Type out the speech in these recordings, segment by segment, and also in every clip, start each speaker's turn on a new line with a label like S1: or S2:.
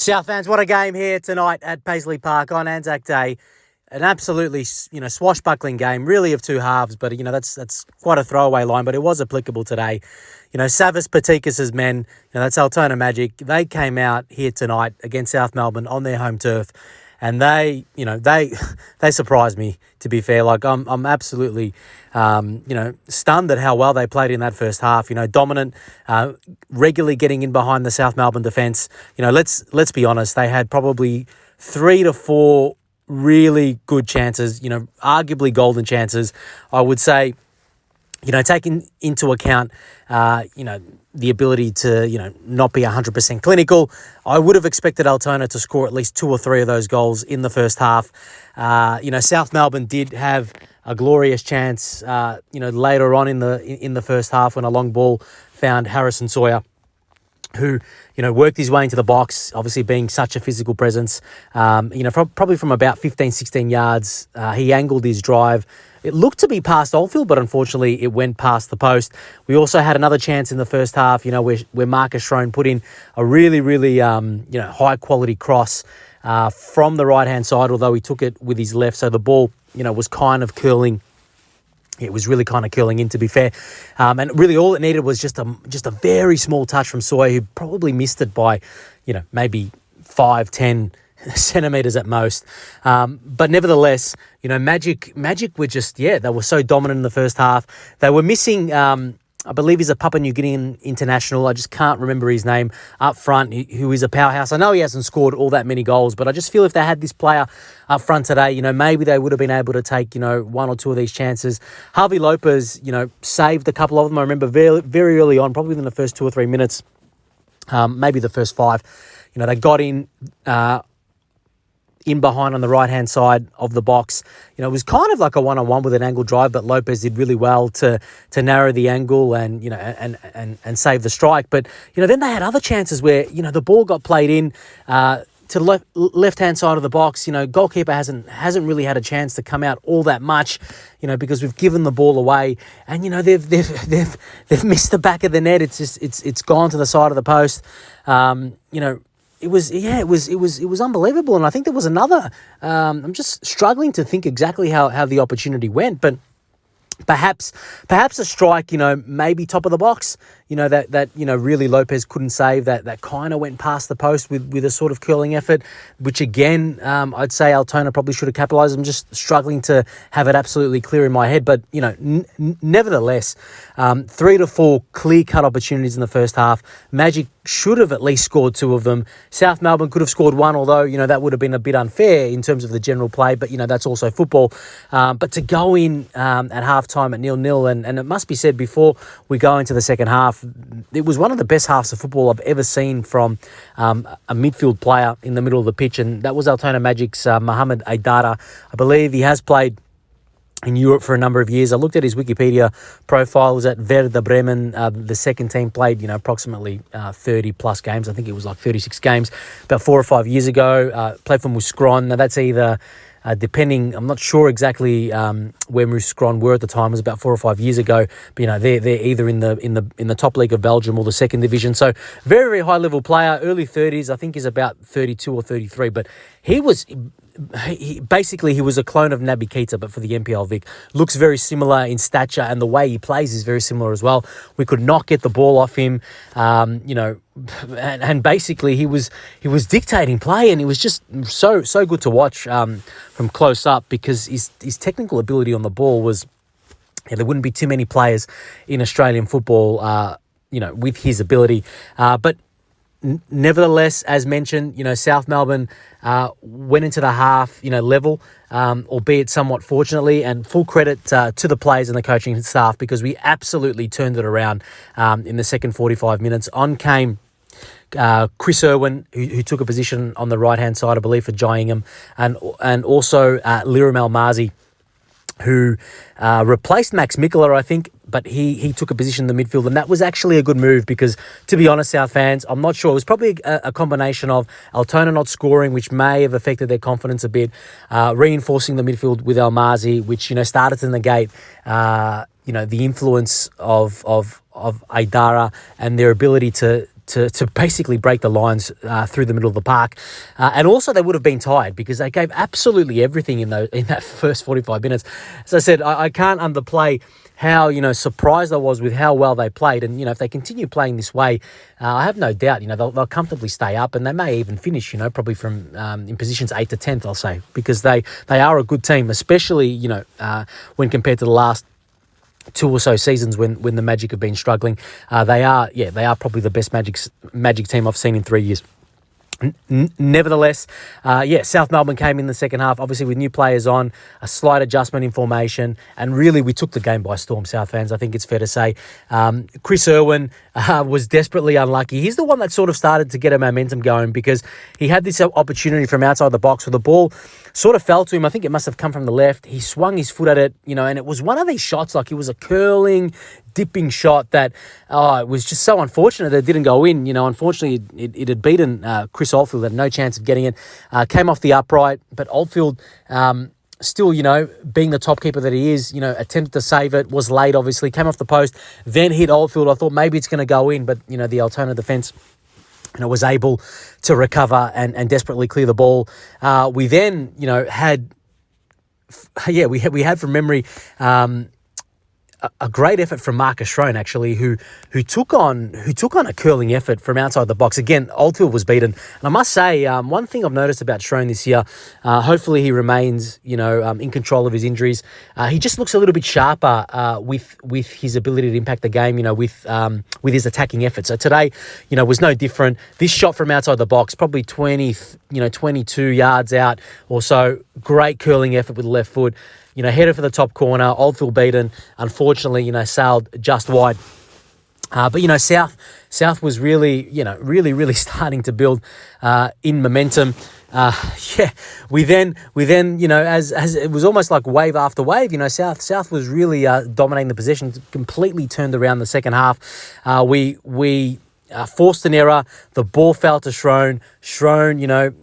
S1: South fans, what a game here tonight at Paisley Park on Anzac Day. An absolutely, swashbuckling game, really of two halves, but, that's quite a throwaway line, but it was applicable today. Savas Paticas' men, that's Altona Magic. They came out here tonight against South Melbourne on their home turf, and they surprised me, to be fair. Like, I'm absolutely, stunned at how well they played in that first half. Dominant, regularly getting in behind the South Melbourne defence. Let's be honest, they had probably 3 to 4 really good chances, arguably golden chances. I would say, taking into account, the ability to, not be 100% clinical, I would have expected Altona to score at least 2 or 3 of those goals in the first half. South Melbourne did have a glorious chance, later on in the first half when a long ball found Harrison Sawyer, who, worked his way into the box, obviously being such a physical presence. Probably from about 15, 16 yards, he angled his drive. It looked to be past Oldfield, but unfortunately it went past the post. We also had another chance in the first half, where Marcus Schrone put in a really, really, high-quality cross from the right-hand side, although he took it with his left. So the ball, was kind of curling. It was really kind of curling in, to be fair. And really all it needed was just a very small touch from Sawyer, who probably missed it by, maybe 5-10 centimetres at most. But nevertheless, Magic were just, they were so dominant in the first half. They were missing, I believe he's a Papua New Guinean international. I just can't remember his name up front, who is a powerhouse. I know he hasn't scored all that many goals, but I just feel if they had this player up front today, maybe they would have been able to take, 1 or 2 of these chances. Harvey Lopez, saved a couple of them. I remember very, very early on, probably within the first 2 or 3 minutes, maybe the first 5, they got in behind on the right-hand side of the box. It was kind of like a one-on-one with an angle drive, but Lopez did really well to narrow the angle and, and save the strike. But, then they had other chances where, the ball got played in to the left-hand side of the box. Goalkeeper hasn't really had a chance to come out all that much, because we've given the ball away, and, they've missed the back of the net. It's just, it's gone to the side of the post. It was unbelievable. And I think there was another, I'm just struggling to think exactly how the opportunity went, but perhaps a strike, maybe top of the box, that really Lopez couldn't save, that kind of went past the post with a sort of curling effort, which again, I'd say Altona probably should have capitalised. I'm just struggling to have it absolutely clear in my head, but, nevertheless, 3 to 4 clear-cut opportunities in the first half. Magic should have at least scored 2 of them. South Melbourne could have scored 1, although, that would have been a bit unfair in terms of the general play, but, that's also football. But to go in at half-time at 0-0, and it must be said before we go into the second half, it was one of the best halves of football I've ever seen from a midfield player in the middle of the pitch, and that was Altona Magic's Mohamed Aidara. I believe he has played in Europe for a number of years. I looked at his Wikipedia profile. He was at Werder Bremen. The second team played, approximately 30 plus games. I think it was like 36 games about 4 or 5 years ago. Played for Mouscron. Now that's either depending, I'm not sure exactly where Mouscron were at the time. It was about 4 or 5 years ago. But they're either in the top league of Belgium or the second division. So very, very high level player. Early 30s. I think he's about 32 or 33. But he was basically a clone of Naby Keita, but for the NPL Vic. Looks very similar in stature, and the way he plays is very similar as well. We could not get the ball off him, and basically he was dictating play, and it was just so good to watch from close up, because his technical ability on the ball was. There wouldn't be too many players in Australian football, with his ability, but. Nevertheless, as mentioned, South Melbourne went into the half, level, albeit somewhat fortunately, and full credit to the players and the coaching staff, because we absolutely turned it around in the second 45 minutes. On came Chris Irwin, who took a position on the right-hand side, I believe, for Jai Ingham, and also Liram Almazi, who replaced Max Mikkeler, I think, but he took a position in the midfield, and that was actually a good move because, to be honest, South fans, I'm not sure. It was probably a combination of Altona not scoring, which may have affected their confidence a bit, reinforcing the midfield with Almazi, which, started to negate, the influence of Aidara and their ability to to basically break the lines through the middle of the park. And also they would have been tired because they gave absolutely everything in that first 45 minutes. As I said, I can't underplay how, surprised I was with how well they played. And, if they continue playing this way, I have no doubt, they'll comfortably stay up, and they may even finish, probably from in positions 8th to 10th, I'll say, because they are a good team, especially, when compared to the last 2 or so seasons when the Magic have been struggling. They are probably the best Magic team I've seen in 3 years. Nevertheless, South Melbourne came in the second half, obviously with new players on, a slight adjustment in formation, and really we took the game by storm, South fans, I think it's fair to say. Chris Irwin was desperately unlucky. He's the one that sort of started to get a momentum going because he had this opportunity from outside the box where the ball sort of fell to him. I think it must have come from the left. He swung his foot at it, and it was one of these shots, like it was a curling, dipping shot that it was just so unfortunate that it didn't go in. Unfortunately, it had beaten Chris Oldfield, had no chance of getting it. Came off the upright, but Oldfield still, being the top keeper that he is, attempted to save it, was late, obviously, came off the post, then hit Oldfield. I thought maybe it's going to go in, but, the Altona defence was able to recover and desperately clear the ball. We then, we had from memory a great effort from Marcus Schrone, actually, who took on a curling effort from outside the box. Again, Oldfield was beaten. And I must say, one thing I've noticed about Schrone this year, hopefully he remains, in control of his injuries. He just looks a little bit sharper with his ability to impact the game, with his attacking effort. So today, was no different. This shot from outside the box, probably 22 yards out or so. Great curling effort with the left foot. Headed for the top corner, Oldfield beaten, unfortunately, sailed just wide. But, South was really, really starting to build in momentum. We then, as it was almost like wave after wave, South was really dominating the possession, completely turned around the second half. We forced an error. The ball fell to Schrone. Schrone,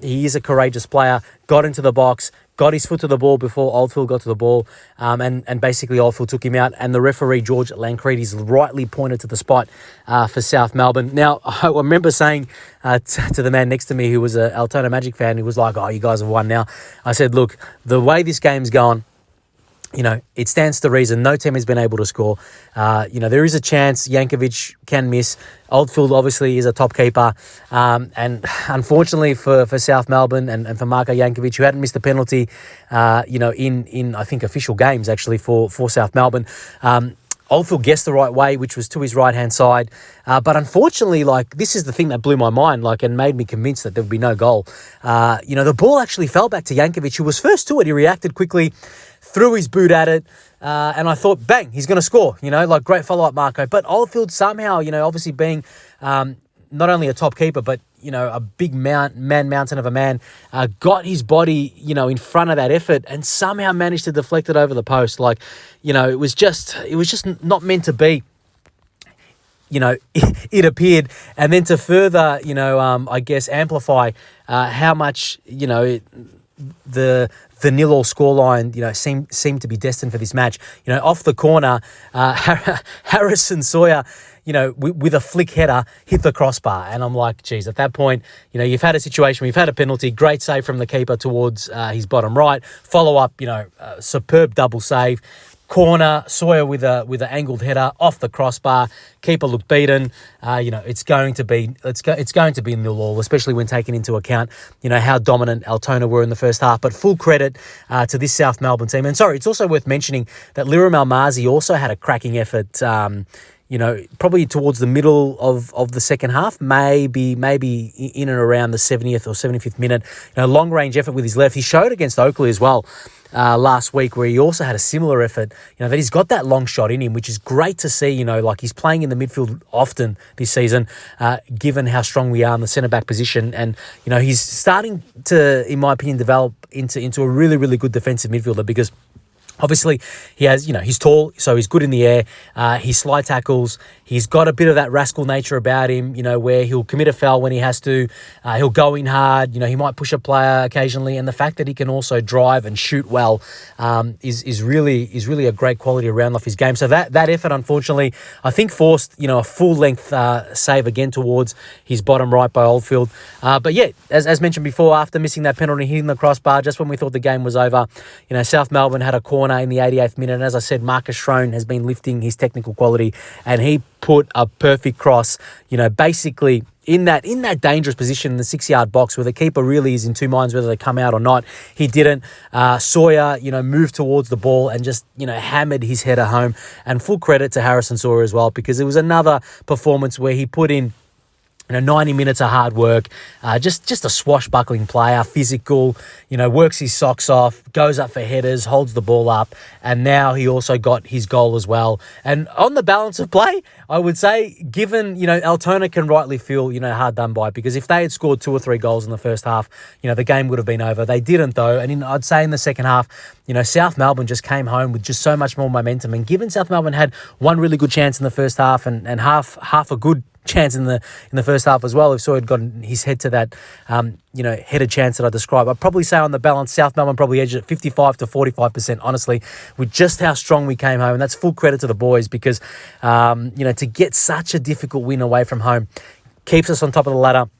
S1: he is a courageous player, got into the box, got his foot to the ball before Oldfield got to the ball, and basically Oldfield took him out, and the referee, George Lancredes, rightly pointed to the spot for South Melbourne. Now, I remember saying to the man next to me who was an Altona Magic fan, who was like, "Oh, you guys have won now." I said, "Look, the way this game's gone, it stands to reason. No team has been able to score. There is a chance Jankovic can miss. Oldfield obviously is a top keeper. And unfortunately for South Melbourne and for Marko Jankovic, who hadn't missed a penalty, in I think official games actually for South Melbourne, Oldfield guessed the right way, which was to his right-hand side. But unfortunately, this is the thing that blew my mind, and made me convinced that there would be no goal. The ball actually fell back to Jankovic, who was first to it. He reacted quickly, threw his boot at it, and I thought, bang, he's going to score, great follow-up, Marko. But Oldfield somehow, obviously being not only a top keeper, but, a big mountain of a man, got his body, in front of that effort and somehow managed to deflect it over the post. It was just not meant to be. It appeared, and then to further, I guess amplify how much, the 0-0 scoreline, seemed to be destined for this match. Off the corner, Harrison Sawyer, with a flick header, hit the crossbar. And I'm like, geez, at that point, you've had a situation, we've had a penalty, great save from the keeper towards his bottom right, follow up, superb double save. Corner, Sawyer with an angled header off the crossbar. Keeper looked beaten. It's going to be 0-0, especially when taking into account, how dominant Altona were in the first half. But full credit to this South Melbourne team. And sorry, it's also worth mentioning that Liram Almazi also had a cracking effort. Probably towards the middle of the second half, maybe in and around the 70th or 75th minute. Long range effort with his left. He showed against Oakley as well. Last week, where he also had a similar effort, that he's got that long shot in him, which is great to see, he's playing in the midfield often this season, given how strong we are in the centre-back position. And, he's starting to, in my opinion, develop into a really, really good defensive midfielder, because Obviously, he has, he's tall, so he's good in the air. He slide tackles. He's got a bit of that rascal nature about him, where he'll commit a foul when he has to. He'll go in hard. He might push a player occasionally. And the fact that he can also drive and shoot well is really a great quality to round off his game. So that effort, unfortunately, I think forced, a full-length save again towards his bottom right by Oldfield. But yeah, as mentioned before, after missing that penalty, hitting the crossbar, just when we thought the game was over, South Melbourne had a corner in the 88th minute. And as I said, Marcus Schrone has been lifting his technical quality, and he put a perfect cross, basically in that dangerous position in the 6-yard box where the keeper really is in two minds whether they come out or not. He didn't. Sawyer, moved towards the ball and just, hammered his header home. And full credit to Harrison Sawyer as well, because it was another performance where he put in 90 minutes of hard work, just a swashbuckling player, physical, works his socks off, goes up for headers, holds the ball up, and now he also got his goal as well. And on the balance of play, I would say, given, Altona can rightly feel, hard done by, because if they had scored 2 or 3 goals in the first half, the game would have been over. They didn't, though, and I'd say in the second half, South Melbourne just came home with just so much more momentum. And given South Melbourne had one really good chance in the first half and half a good chance in the first half as well, if Sawyer had gotten his head to that, headed chance that I described, I'd probably say on the balance, South Melbourne probably edged it 55 to 45%, honestly, with just how strong we came home. And that's full credit to the boys because, to get such a difficult win away from home keeps us on top of the ladder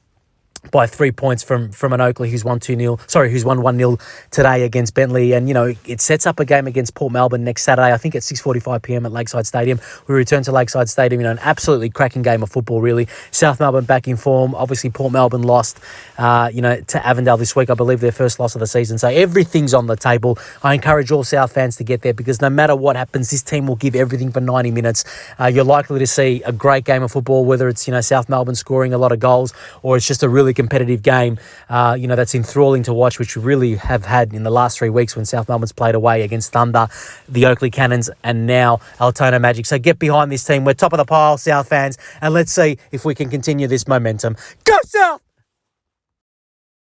S1: by 3 points from an Oakley who's won 1-0 today against Bentley. And, it sets up a game against Port Melbourne next Saturday, I think at 6:45 p.m. at Lakeside Stadium. We return to Lakeside Stadium, an absolutely cracking game of football, really. South Melbourne back in form. Obviously, Port Melbourne lost, to Avondale this week, I believe their first loss of the season. So everything's on the table. I encourage all South fans to get there because no matter what happens, this team will give everything for 90 minutes. You're likely to see a great game of football, whether it's, South Melbourne scoring a lot of goals or it's just a really competitive game, that's enthralling to watch, which we really have had in the last 3 weeks when South Melbourne's played away against Thunder, the Oakley Cannons, and now Altona Magic. So get behind this team. We're top of the pile, South fans, and let's see if we can continue this momentum. Go South!